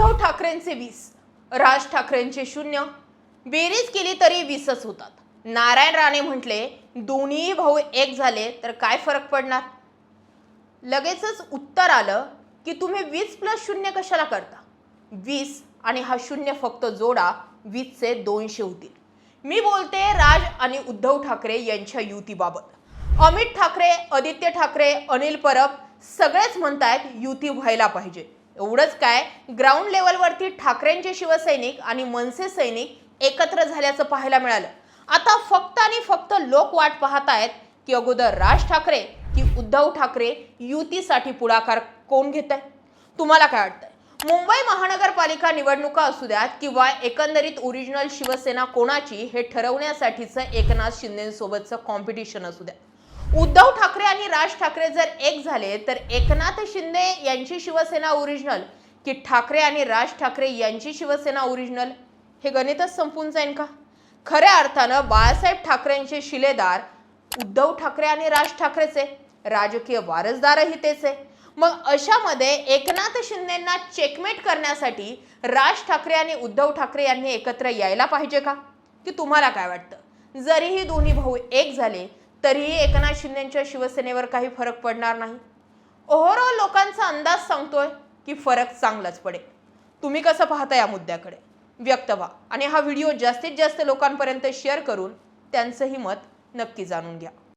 उद्धव ठाकरेंचे 20, राज ठाकरेंचे 0, बेरीज केली तरी 20च होतात. नारायण राणे म्हटले दोन्ही भाऊ एक झाले तर काय फरक पडणार. लगेचच उत्तर आलं की तुम्ही 20+0 कशाला करता. 20 आणि हा 0 फक्त जोडा, 20चे 200 होतील. मी बोलते राज आणि उद्धव ठाकरे यांच्या युतीबाबत. अमित ठाकरे, आदित्य ठाकरे, अनिल परब सगळेच म्हणतायत युती व्हायला पाहिजे. एवढंच काय, ग्राउंड लेवलवरती ठाकरेंचे शिवसैनिक आणि मनसे सैनिक एकत्र झाल्याचं पाहायला मिळालं. आता फक्त आणि फक्त लोक वाट पाहतायत की अगोदर राज ठाकरे की उद्धव ठाकरे युतीसाठी पुढाकार कोण घेतंय. तुम्हाला काय वाटतंय? मुंबई महानगरपालिका निवडणुका असू द्यात किंवा एकंदरीत ओरिजिनल शिवसेना कोणाची हे ठरवण्यासाठीचं एकनाथ शिंदेसोबतचं कॉम्पिटिशन असू द्या. उद्धव ठाकरे आणि राज ठाकरे जर एक झाले तर एकनाथ शिंदे यांची शिवसेना ओरिजिनल की ठाकरे आणि राज ठाकरे यांची शिवसेना ओरिजिनल, हे गणितच संपून जाईल का? खऱ्या अर्थानं बाळासाहेब ठाकरेंचे शिलेदार उद्धव ठाकरे आणि राज ठाकरेचे, राजकीय वारसदारही तेच आहे. मग अशामध्ये एकनाथ शिंदेंना चेकमेट करण्यासाठी राज ठाकरे आणि उद्धव ठाकरे यांनी एकत्र यायला पाहिजे का? की तुम्हाला काय वाटतं? जरीही दोन्ही भाऊ एक झाले तरीही एकनाथ शिंदेंच्या शिवसेनेवर काही फरक पडणार नाही. ओव्हरऑल लोकांचा अंदाज सांगतोय की फरक चांगलाच पडेल. तुम्ही कसं पाहता या मुद्द्याकडे? व्यक्त व्हा आणि हा व्हिडिओ जास्तीत जास्त लोकांपर्यंत शेअर करून त्यांचंही मत नक्की जाणून घ्या.